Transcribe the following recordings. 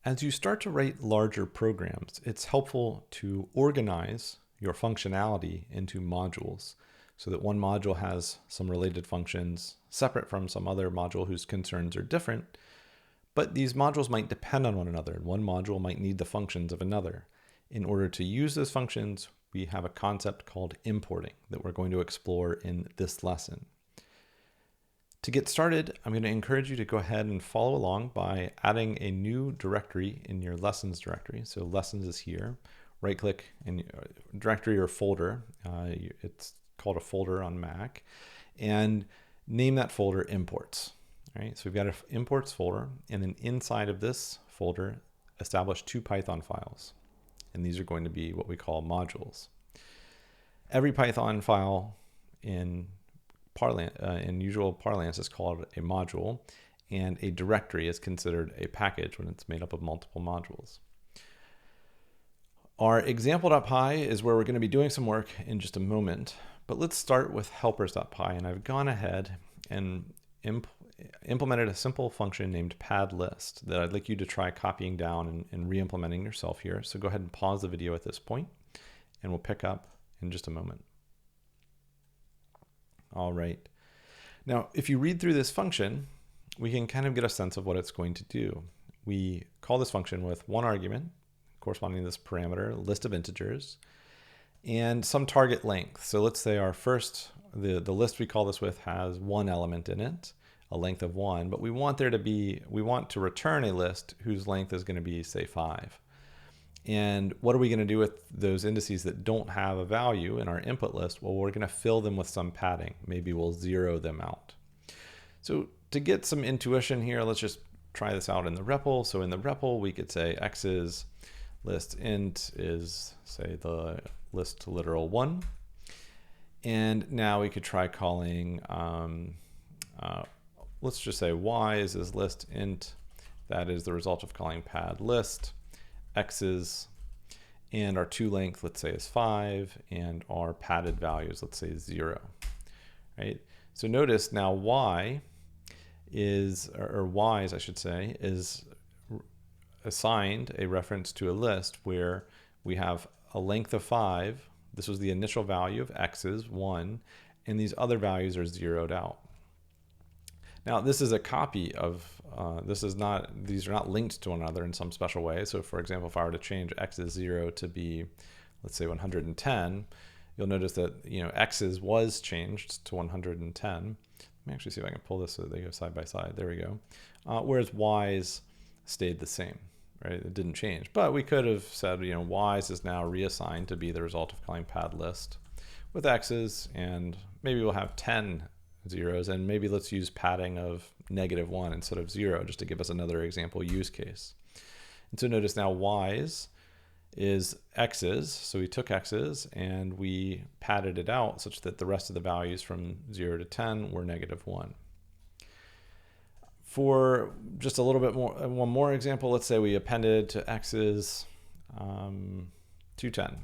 As you start to write larger programs, it's helpful to organize your functionality into modules so that one module has some related functions separate from some other module whose concerns are different, but these modules might depend on one another, and one module might need the functions of another. In order to use those functions, we have a concept called importing that we're going to explore in this lesson. To get started, I'm going to encourage you to go ahead and follow along by adding a new directory in your lessons directory. So lessons is here. Right click in directory or folder. It's called a folder on Mac, and name that folder imports. All right, so we've got an imports folder, and then inside of this folder, establish two Python files. And these are going to be what we call modules. Every Python file in usual parlance is called a module, and a directory is considered a package when it's made up of multiple modules. Our example.py is where we're going to be doing some work in just a moment, but let's start with helpers.py, and I've gone ahead and implemented a simple function named padList that I'd like you to try copying down and re-implementing yourself here. So go ahead and pause the video at this point, and we'll pick up in just a moment. All right. Now, if you read through this function, we can kind of get a sense of what it's going to do. We call this function with one argument corresponding to this parameter, list of integers, and some target length. So let's say our first, the list we call this with has one element in it, a length of 1, but we want to return a list whose length is going to be, say, 5. And what are we going to do with those indices that don't have a value in our input list? Well, we're going to fill them with some padding. Maybe we'll zero them out. So to get some intuition here, let's just try this out in the REPL. So in the REPL, we could say x's list int is, say, the list literal 1. And now we could try calling, let's just say y is list int. That is the result of calling pad list. X's, and our to length, let's say, is 5, and our padded values, let's say, is 0. Right? So notice now y is, or y's, I should say, is assigned a reference to a list where we have a length of 5. This was the initial value of x's, 1, and these other values are zeroed out. Now, this is a copy of, these are not linked to one another in some special way. So for example, if I were to change x's 0 to be, let's say 110, you'll notice that, x's was changed to 110. Let me actually see if I can pull this so they go side by side. There we go. Whereas y's stayed the same, right? It didn't change. But we could have said, y's is now reassigned to be the result of calling pad list with x's, and maybe we'll have 10 zeros, and maybe let's use padding of -1 instead of 0 just to give us another example use case. And so notice now y's is x's, so we took x's and we padded it out such that the rest of the values from 0 to 10 were -1. For just a little bit more, one more example, let's say we appended to x's 210.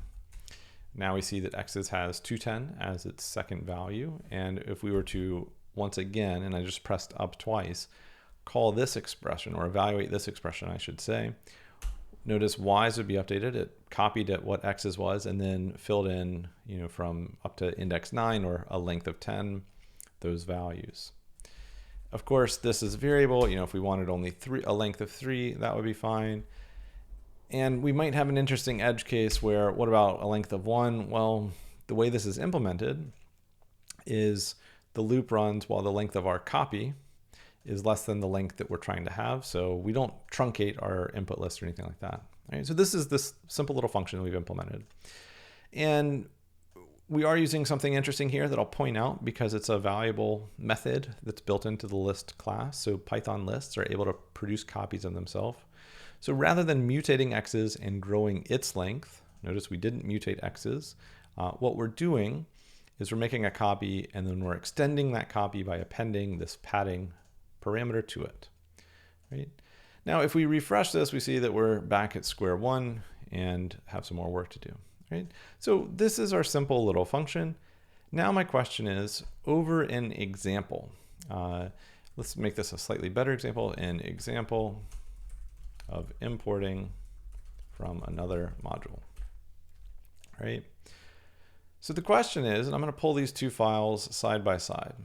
Now we see that x's has 210 as its second value, and if we were to, once again, and I just pressed up twice, call this expression, or evaluate this expression, I should say, notice y's would be updated. It copied at what x's was and then filled in, from up to index 9 or a length of 10, those values. Of course, this is variable. If we wanted only a length of 3, that would be fine. And we might have an interesting edge case where, what about a length of 1? Well, the way this is implemented is the loop runs while the length of our copy is less than the length that we're trying to have. So we don't truncate our input list or anything like that. Right? So this is this simple little function that we've implemented. And we are using something interesting here that I'll point out because it's a valuable method that's built into the list class. So Python lists are able to produce copies of themselves. So rather than mutating x's and growing its length, notice we didn't mutate x's, what we're doing is we're making a copy and then we're extending that copy by appending this padding parameter to it. Right? Now, if we refresh this, we see that we're back at square one and have some more work to do. Right? So this is our simple little function. Now my question is, over in example, let's make this a slightly better example. In example, of importing from another module, right? So the question is, and I'm going to pull these two files side by side.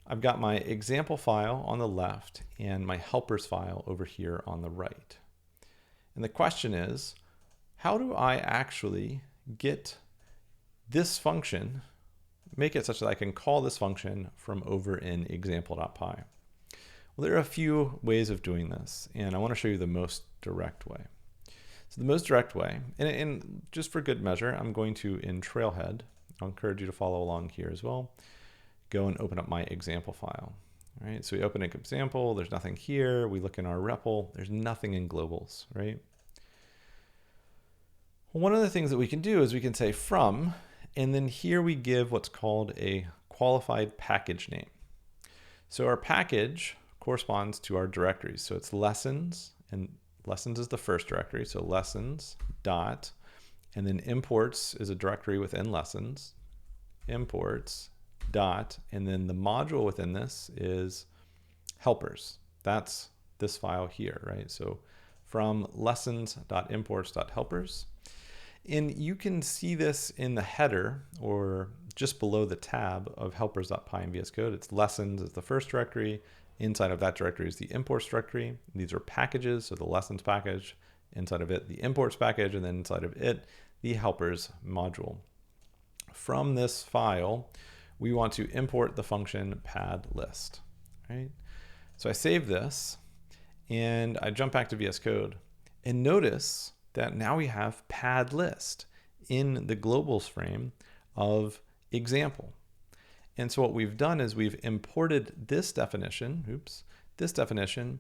I've got my example file on the left and my helpers file over here on the right. And the question is, how do I actually get this function, make it such that I can call this function from over in example.py? Well, there are a few ways of doing this, and I want to show you the most direct way. So the most direct way, and just for good measure, I'm going to, in Trailhead, I'll encourage you to follow along here as well, go and open up my example file. All right, so we open an example, there's nothing here. We look in our REPL, there's nothing in globals, right? Well, one of the things that we can do is we can say from, and then here we give what's called a qualified package name. So our package corresponds to our directories. So it's lessons, and lessons is the first directory. So lessons dot, and then imports is a directory within lessons, imports dot, and then the module within this is helpers. That's this file here, right? So from lessons.imports.helpers. And you can see this in the header or just below the tab of helpers.py in VS Code. It's lessons is the first directory. Inside of that directory is the imports directory. These are packages, so the lessons package, inside of it, the imports package, and then inside of it, the helpers module. From this file, we want to import the function pad list, right? So I save this and I jump back to VS Code and notice that now we have pad list in the globals frame of example. And so what we've done is we've imported this definition, this definition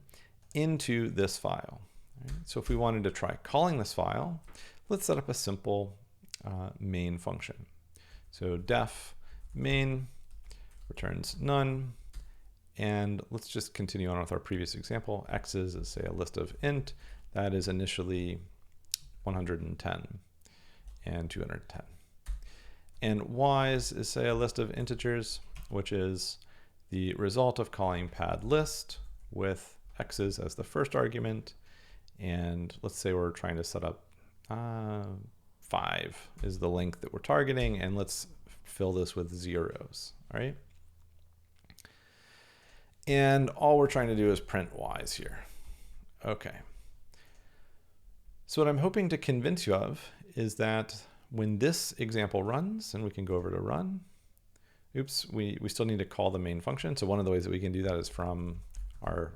into this file. Right? So if we wanted to try calling this file, let's set up a simple main function. So def main returns none. And let's just continue on with our previous example. X's is, say, a list of int that is initially 110 and 210. And y's is, say, a list of integers, which is the result of calling pad list with x's as the first argument. And let's say we're trying to set up 5 is the length that we're targeting, and let's fill this with zeros, all right? And all we're trying to do is print y's here. Okay. So what I'm hoping to convince you of is that when this example runs, and we can go over to run, we still need to call the main function. So one of the ways that we can do that is from our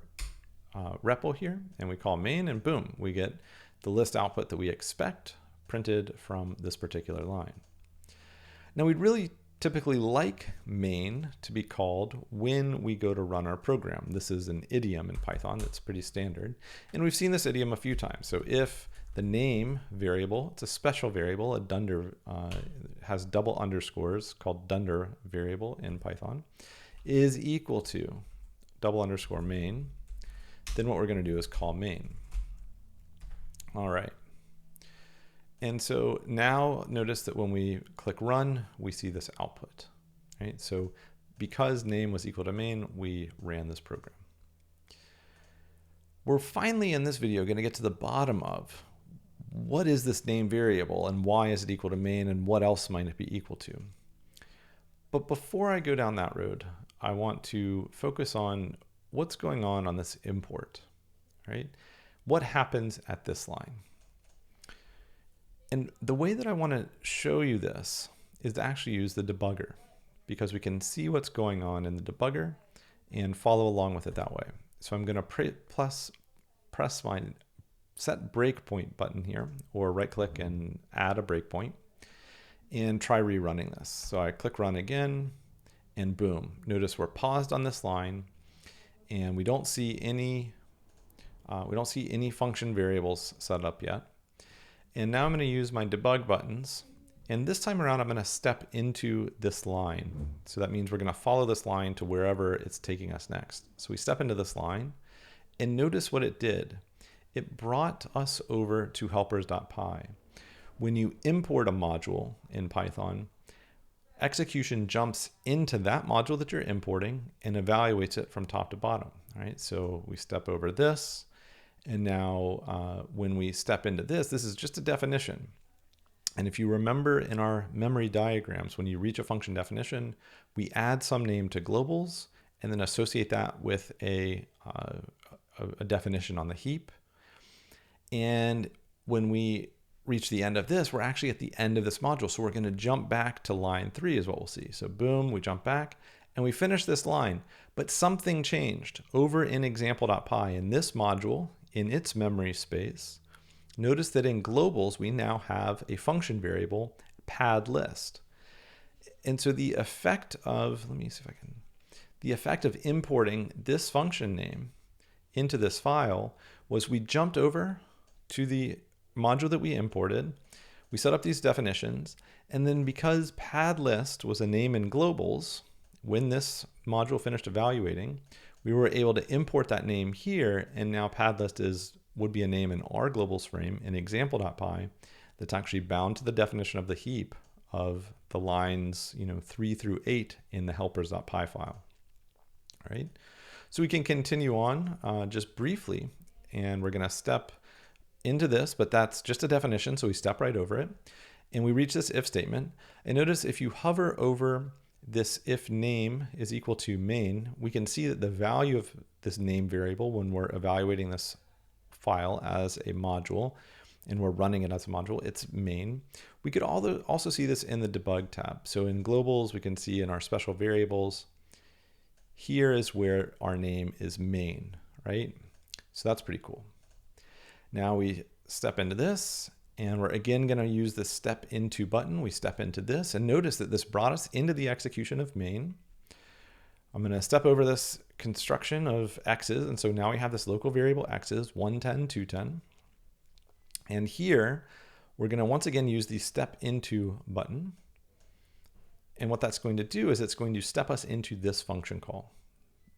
REPL here, and we call main, and boom, we get the list output that we expect printed from this particular line. Now we'd really typically like main to be called when we go to run our program. This is an idiom in Python that's pretty standard. And we've seen this idiom a few times. So if the name variable, it's a special variable, a dunder, has double underscores called dunder variable in Python, is equal to double underscore main, then what we're going to do is call main. All right. And so now notice that when we click run, we see this output, right? So because name was equal to main, we ran this program. We're finally in this video going to get to the bottom of what is this name variable and why is it equal to main and what else might it be equal to. But before I go down that road, I want to focus on what's going on this import, right? What happens at this line? And the way that I want to show you this is to actually use the debugger, because we can see what's going on in the debugger and follow along with it that way. So I'm going to press my set breakpoint button here, or right click and add a breakpoint and try rerunning this. So I click run again and boom, notice we're paused on this line and we don't see any function variables set up yet. And now I'm going to use my debug buttons, and this time around I'm going to step into this line. So that means we're going to follow this line to wherever it's taking us next. So we step into this line and notice what it did. It brought us over to helpers.py. When you import a module in Python, execution jumps into that module that you're importing and evaluates it from top to bottom. All right, so we step over this, And now when we step into this is just a definition. And if you remember in our memory diagrams, when you reach a function definition, we add some name to globals and then associate that with a definition on the heap. And when we reach the end of this, we're actually at the end of this module. So we're going to jump back to line 3 is what we'll see. So boom, we jump back and we finish this line. But something changed over in example.py in this module, in its memory space. Notice that in globals, we now have a function variable, pad list. And so the effect of, the effect of importing this function name into this file was we jumped over to the module that we imported, we set up these definitions, and then because pad list was a name in globals, when this module finished evaluating, we were able to import that name here, and now pad list would be a name in our globals frame in example.py that's actually bound to the definition of the heap of the lines 3 through 8 in the helpers.py file. All right, so we can continue on just briefly, and we're going to step into this, but that's just a definition, so we step right over it, and we reach this if statement. And notice if you hover over this if name is equal to main, we can see that the value of this name variable when we're evaluating this file as a module and we're running it as a module, it's main. We could also see this in the debug tab. So in globals, we can see in our special variables, here is where our name is main, right? So that's pretty cool. Now we step into this, and we're again going to use the step into button. We step into this, and notice that this brought us into the execution of main. I'm going to step over this construction of x's, and so now we have this local variable x's, 110, 210. And here, we're going to once again use the step into button. And what that's going to do is it's going to step us into this function call.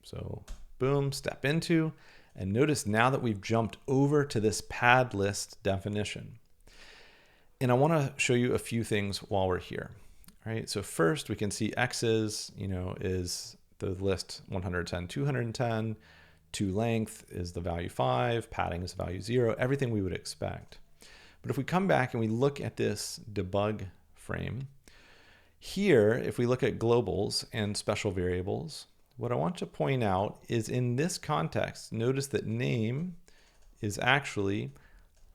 So boom, step into, and notice now that we've jumped over to this pad list definition. And I want to show you a few things while we're here. All right, so first we can see x's, is the list 110, 210, to length is the value 5, padding is the value 0, everything we would expect. But if we come back and we look at this debug frame, here, if we look at globals and special variables, what I want to point out is in this context, notice that name is actually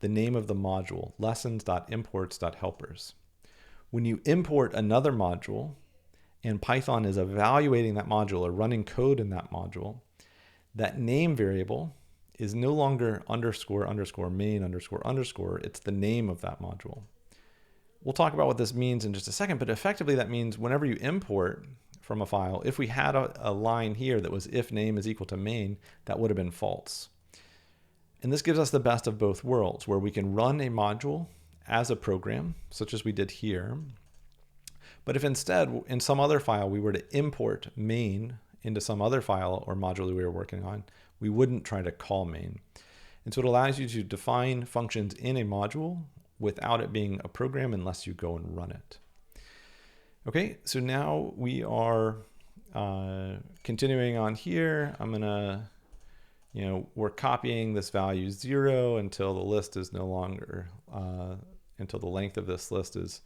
the name of the module, lessons.imports.helpers. When you import another module and Python is evaluating that module or running code in that module, that name variable is no longer underscore underscore main underscore underscore, it's the name of that module. We'll talk about what this means in just a second, but effectively that means whenever you import from a file, if we had a line here that was if name is equal to main, that would have been false. And this gives us the best of both worlds, where we can run a module as a program, such as we did here. But if instead, in some other file, we were to import main into some other file or module we were working on, we wouldn't try to call main. And so it allows you to define functions in a module without it being a program unless you go and run it. Okay, so now we are continuing on here. I'm gonna, we're copying this value 0 until the list is no longer, until the length of this list is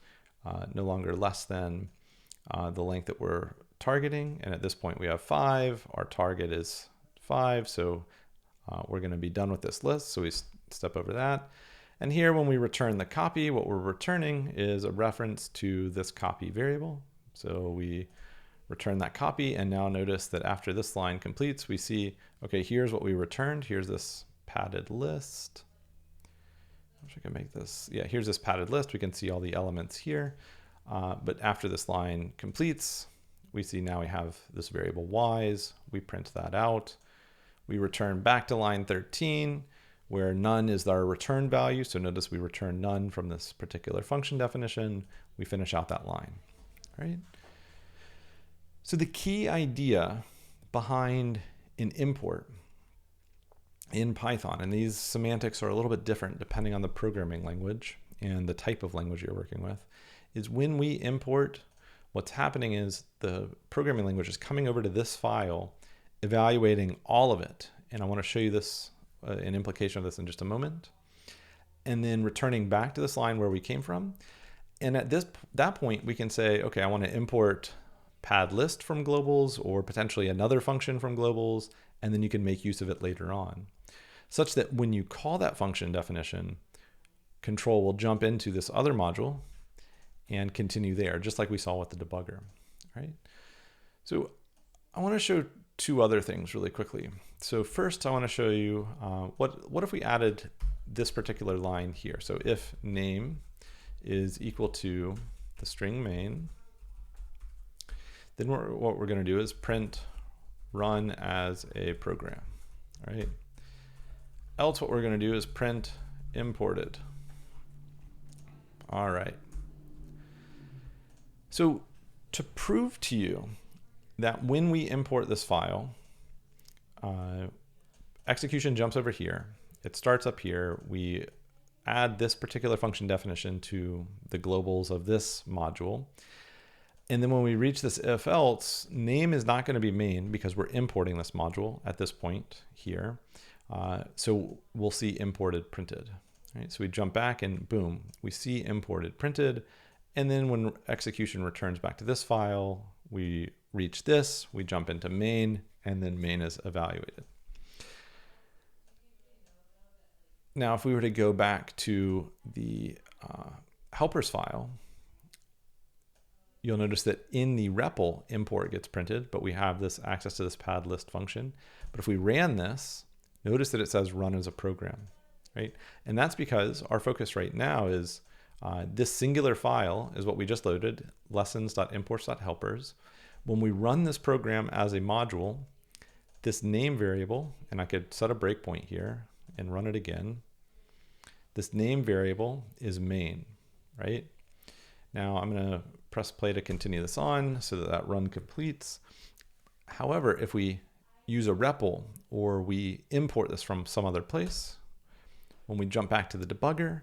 no longer less than the length that we're targeting. And at this point we have 5, our target is 5. So we're gonna be done with this list. So we step over that. And here when we return the copy, what we're returning is a reference to this copy variable. So we return that copy, and now notice that after this line completes, we see, okay, here's what we returned. Here's this padded list. I wish I could make this, yeah, here's this padded list. We can see all the elements here. But after this line completes, we see now we have this variable y's. We print that out. We return back to line 13. Where none is our return value. So notice we return none from this particular function definition. We finish out that line, all right? So the key idea behind an import in Python, and these semantics are a little bit different depending on the programming language and the type of language you're working with, is when we import, what's happening is the programming language is coming over to this file, evaluating all of it. And I want to show you this an implication of this in just a moment. And then returning back to this line where we came from. And at that point, we can say, okay, I want to import pad list from globals or potentially another function from globals, and then you can make use of it later on. Such that when you call that function definition, control will jump into this other module and continue there, just like we saw with the debugger, right? So I want to show two other things really quickly. So first, I want to show you what if we added this particular line here. So if name is equal to the string main, then what we're going to do is print run as a program, right? Else what we're going to do is print imported. All right. So to prove to you that when we import this file, execution jumps over here. It starts up here. We add this particular function definition to the globals of this module. And then when we reach this if else, name is not going to be main because we're importing this module at this point here. So we'll see imported printed. Right? So we jump back and boom, we see imported printed. And then when execution returns back to this file, we reach this, we jump into main, and then main is evaluated. Now, if we were to go back to the helpers file, you'll notice that in the REPL, import gets printed, but we have this access to this pad list function. But if we ran this, notice that it says run as a program, right? And that's because our focus right now is this singular file is what we just loaded, lessons.imports.helpers. When we run this program as a module, this name variable, and I could set a breakpoint here and run it again. This name variable is main, right? Now I'm going to press play to continue this on so that run completes. However, if we use a REPL or we import this from some other place, when we jump back to the debugger,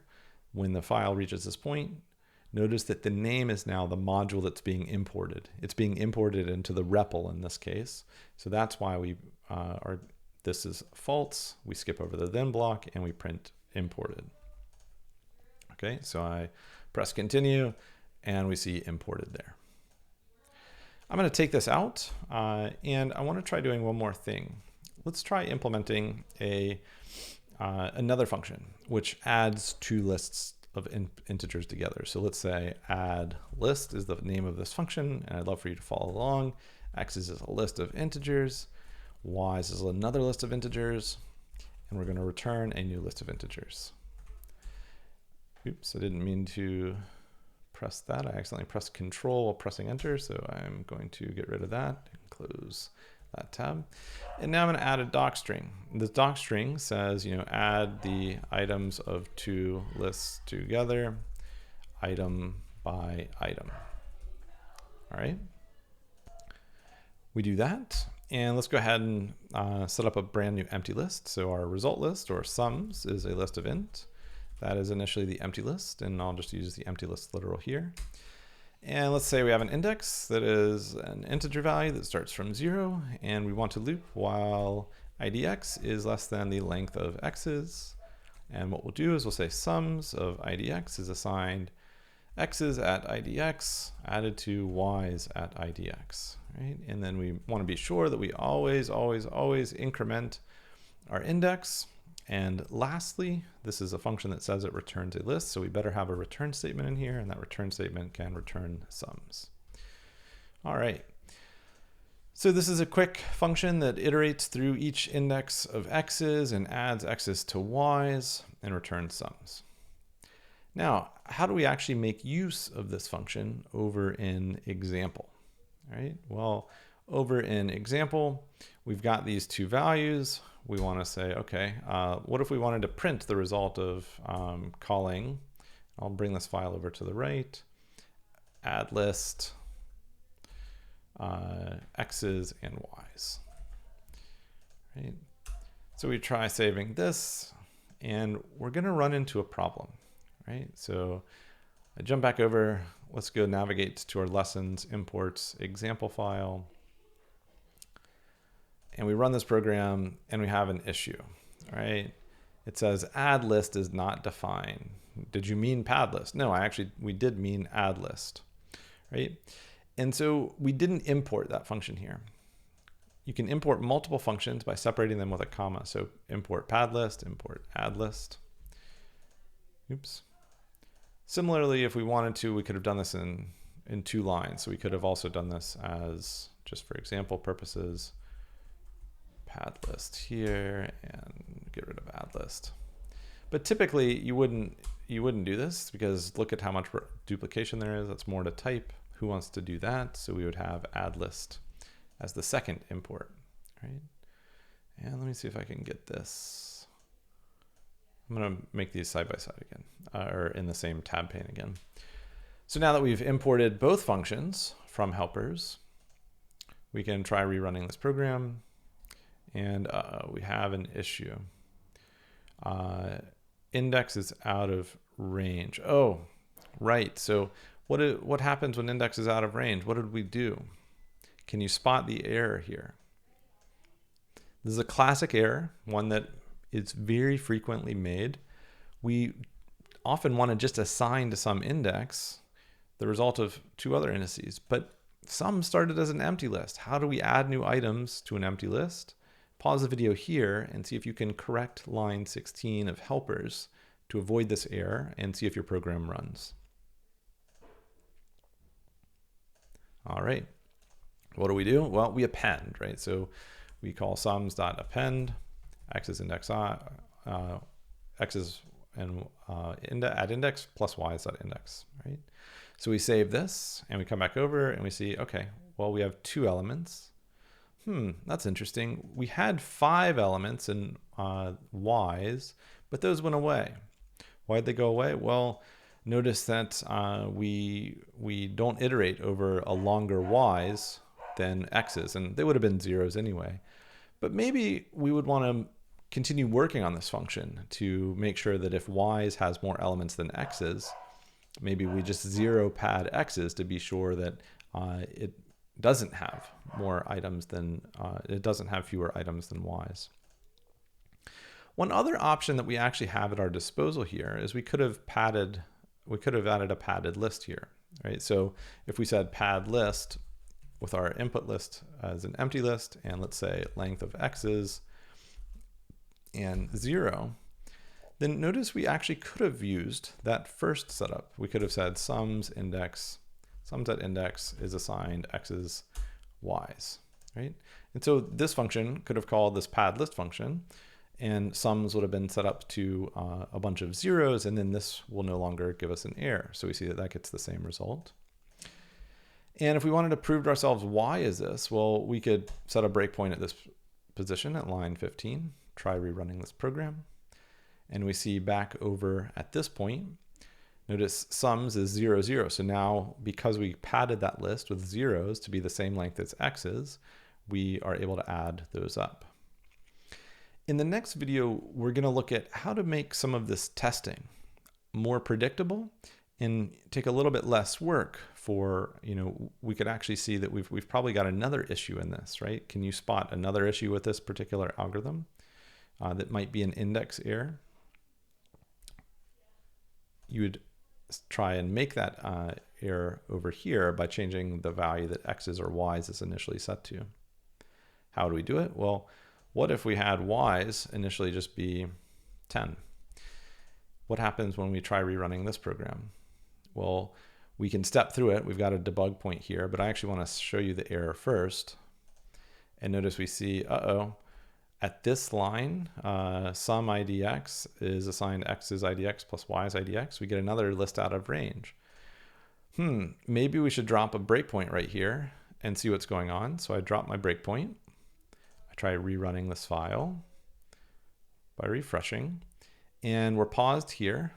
when the file reaches this point, notice that the name is now the module that's being imported. It's being imported into the REPL in this case. So that's why we this is false. We skip over the then block and we print imported. Okay, so I press continue and we see imported there. I'm going to take this out and I want to try doing one more thing. Let's try implementing another function which adds two lists of integers together. So let's say add list is the name of this function, and I'd love for you to follow along. X is a list of integers, Y is another list of integers, and we're going to return a new list of integers. Oops, I didn't mean to press that. I accidentally pressed Control while pressing Enter, so I'm going to get rid of that and close that tab. And now I'm going to add a docstring. This docstring says, add the items of two lists together, item by item. All right. We do that. And let's go ahead and set up a brand new empty list. So our result list, or sums, is a list of int. That is initially the empty list, and I'll just use the empty list literal here. And let's say we have an index that is an integer value that starts from 0, and we want to loop while idx is less than the length of x's. And what we'll do is we'll say sums of idx is assigned x's at idx added to y's at idx, right? And then we want to be sure that we always increment our index. And lastly, this is a function that says it returns a list, so we better have a return statement in here, and that return statement can return sums. All right. So this is a quick function that iterates through each index of x's and adds x's to y's and returns sums. Now, how do we actually make use of this function over in example? All right. Well, over in example, we've got these two values. We want to say, okay, what if we wanted to print the result of calling, I'll bring this file over to the right, add list, x's and y's, right? So we try saving this, and we're going to run into a problem, right? So I jump back over, let's go navigate to our lessons, imports, example file. And we run this program and we have an issue. All right. It says add list is not defined. Did you mean pad list? No, we did mean add list, right? And so we didn't import that function here. You can import multiple functions by separating them with a comma. So import pad list, import add list. Oops. Similarly, if we wanted to, we could have done this in 2 lines. So we could have also done this as, just for example purposes, pad list here and get rid of add list. But typically you wouldn't do this, because look at how much duplication there is. That's more to type. Who wants to do that? So we would have add list as the second import, right? And let me see if I can get this. I'm going to make these side by side again, or in the same tab pane again. So now that we've imported both functions from helpers, we can try rerunning this program, and we have an issue. Index is out of range. Oh, right. So what happens when index is out of range? What did we do? Can you spot the error here? This is a classic error, one that is very frequently made. We often want to just assign to some index the result of 2 other indices, but some started as an empty list. How do we add new items to an empty list? Pause the video here and see if you can correct line 16 of helpers to avoid this error, and see if your program runs. All right. What do? Well, we append, right? So we call sums.append, x is index x is and add index plus y is that index, right? So we save this and we come back over and we see, okay, well, we have 2 elements. That's interesting. We had 5 elements in y's, but those went away. Why'd they go away? Well, notice that we don't iterate over a longer y's than x's, and they would have been zeros anyway. But maybe we would want to continue working on this function to make sure that if y's has more elements than x's, maybe we just zero pad x's to be sure that it doesn't have more items than, it doesn't have fewer items than y's. One other option that we actually have at our disposal here is we could have added a padded list here, right? So if we said pad list with our input list as an empty list, and let's say length of x's and 0, then notice we actually could have used that first setup. We could have said sums.index is assigned x's, y's, right? And so this function could have called this pad list function, and sums would have been set up to a bunch of zeros, and then this will no longer give us an error. So we see that gets the same result. And if we wanted to prove to ourselves why is this, well, we could set a breakpoint at this position at line 15, try rerunning this program, and we see back over at this point, notice sums is 0, 0. So now, because we padded that list with zeros to be the same length as x's, we are able to add those up. In the next video, we're going to look at how to make some of this testing more predictable and take a little bit less work for, we could actually see that we've probably got another issue in this, right? Can you spot another issue with this particular algorithm that might be an index error? You would try and make that error over here by changing the value that x's or y's is initially set to. How do we do it? Well, what if we had y's initially just be 10? What happens when we try rerunning this program? Well, we can step through it. We've got a debug point here, but I actually want to show you the error first. And notice we see, at this line, sum idx is assigned x's idx plus y's idx. We get another list out of range. Maybe we should drop a breakpoint right here and see what's going on. So I drop my breakpoint. I try rerunning this file by refreshing, and we're paused here.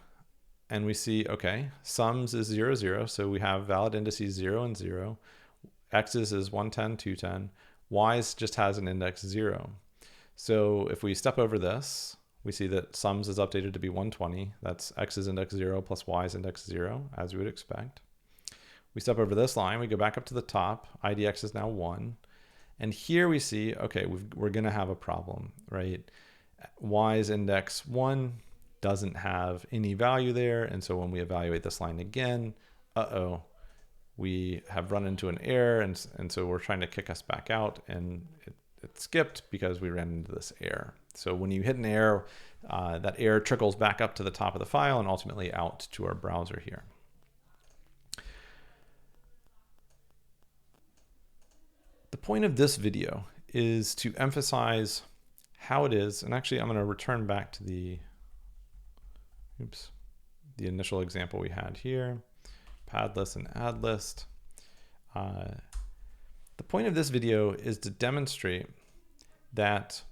And we see, okay, sums is 0, 0. So we have valid indices 0 and 0. X's is 110, 210. Y's just has an index 0. So if we step over this, we see that sums is updated to be 120. That's x's index 0 plus y's index 0, as we would expect. We step over this line, we go back up to the top. IDX is now 1. And here we see, okay, we're going to have a problem, right? y's index 1 doesn't have any value there. And so when we evaluate this line again, we have run into an error. And so we're trying to kick us back out, and it skipped because we ran into this error. So when you hit an error, that error trickles back up to the top of the file and ultimately out to our browser here. The point of this video is to emphasize how it is, and actually I'm going to return back to the initial example we had here, pad list and add list. The point of this video is to demonstrate that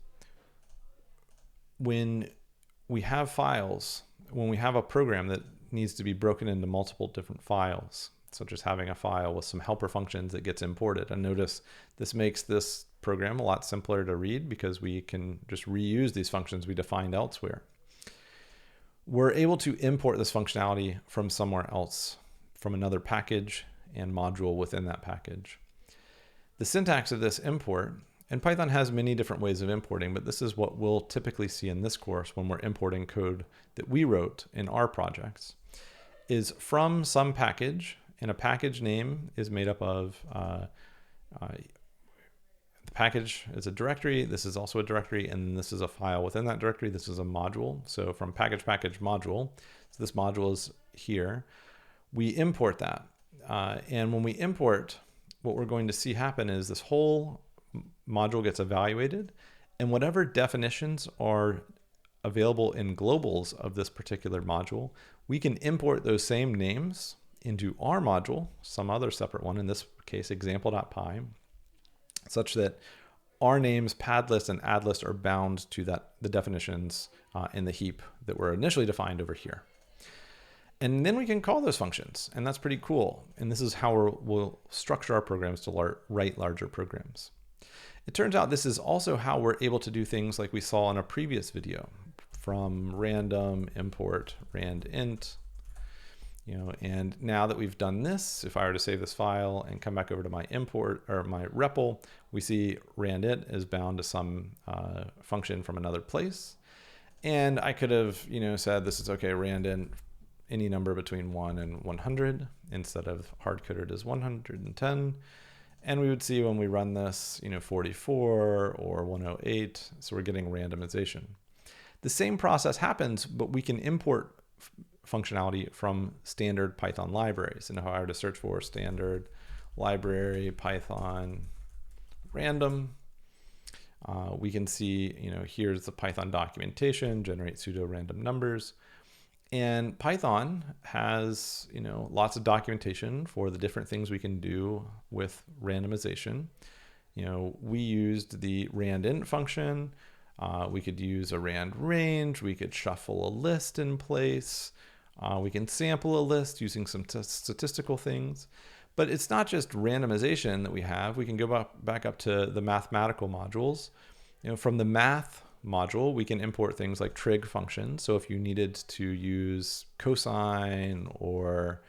when we have files, when we have a program that needs to be broken into multiple different files, such as having a file with some helper functions that gets imported. And notice this makes this program a lot simpler to read because we can just reuse these functions we defined elsewhere. We're able to import this functionality from somewhere else, from another package and module within that package. The syntax of this import, and Python has many different ways of importing, but this is what we'll typically see in this course when we're importing code that we wrote in our projects, is from some package, and a package name is made up of, the package is a directory, this is also a directory, and this is a file within that directory, this is a module. So from package module, so this module is here, we import that. And when we import, what we're going to see happen is this whole module gets evaluated, and whatever definitions are available in globals of this particular module, we can import those same names into our module, some other separate one, in this case example.py, such that our names pad list and add list are bound to the definitions in the heap that were initially defined over here. And then we can call those functions, and that's pretty cool. And this is how we'll structure our programs to write larger programs. It turns out this is also how we're able to do things like we saw in a previous video, from random import randint. And now that we've done this, if I were to save this file and come back over to my import or my REPL, we see randint is bound to some function from another place. And I could have, said this is okay, randint any number between 1 and 100 instead of hard-coded as 110. And we would see when we run this, 44 or 108. So we're getting randomization. The same process happens, but we can import functionality from standard Python libraries. And if I were to search for standard library Python random, we can see, here's the Python documentation, generate pseudo-random numbers. And Python has, lots of documentation for the different things we can do with randomization. We used the randint function. We could use a rand range. We could shuffle a list in place. We can sample a list using some statistical things. But it's not just randomization that we have. We can go back up to the mathematical modules. From the math module, we can import things like trig functions. So if you needed to use cosine or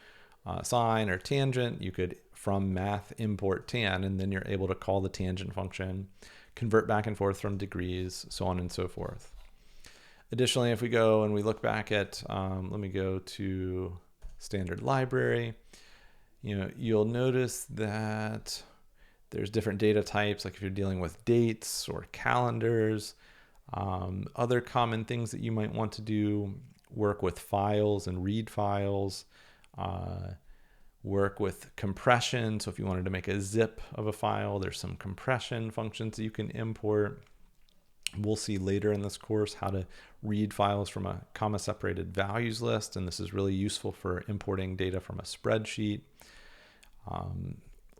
sine or tangent, you could from math import tan, and then you're able to call the tangent function, convert back and forth from degrees, so on and so forth. Additionally, if we go and we look back at, let me go to standard library, you'll notice that there's different data types, like if you're dealing with dates or calendars. Other common things that you might want to do, work with files and read files, work with compression. So if you wanted to make a zip of a file, there's some compression functions that you can import. We'll see later in this course how to read files from a comma-separated values list, and this is really useful for importing data from a spreadsheet.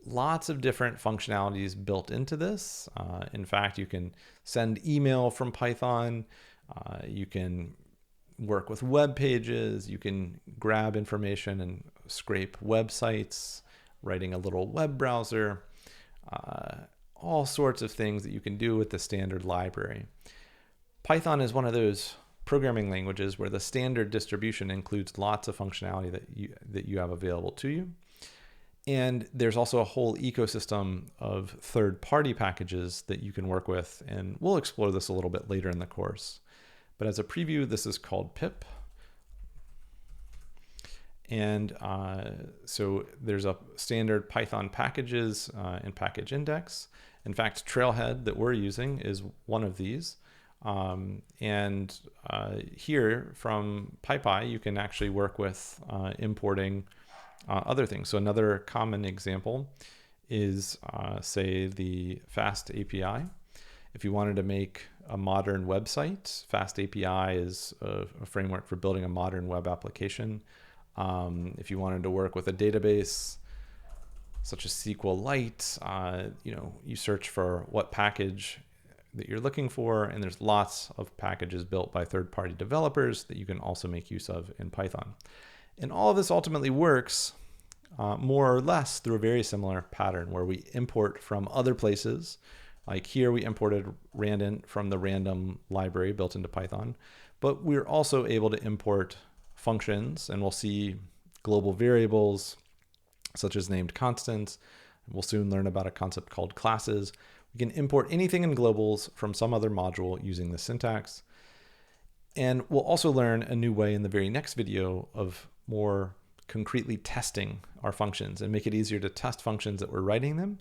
Lots of different functionalities built into this. In fact, you can send email from Python. You can work with web pages. You can grab information and scrape websites, writing a little web browser, all sorts of things that you can do with the standard library. Python is one of those programming languages where the standard distribution includes lots of functionality that you have available to you. And there's also a whole ecosystem of third-party packages that you can work with, and we'll explore this a little bit later in the course. But as a preview, this is called pip. And so there's a standard Python packages and package index. In fact, Trailhead that we're using is one of these. Here from PyPy, you can actually work with importing other things. So another common example is, say, the Fast API. If you wanted to make a modern website, Fast API is a framework for building a modern web application. If you wanted to work with a database such as SQLite, you search for what package that you're looking for, and there's lots of packages built by third-party developers that you can also make use of in Python. And all of this ultimately works more or less through a very similar pattern where we import from other places. Like here we imported randint from the random library built into Python, but we're also able to import functions, and we'll see global variables such as named constants. We'll soon learn about a concept called classes. We can import anything in globals from some other module using the syntax. And we'll also learn a new way in the very next video of more concretely testing our functions and make it easier to test functions that we're writing them.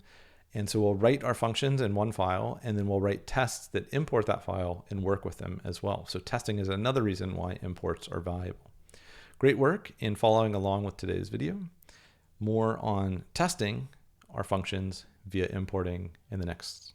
And so we'll write our functions in one file, and then we'll write tests that import that file and work with them as well. So testing is another reason why imports are valuable. Great work in following along with today's video. More on testing our functions via importing in the next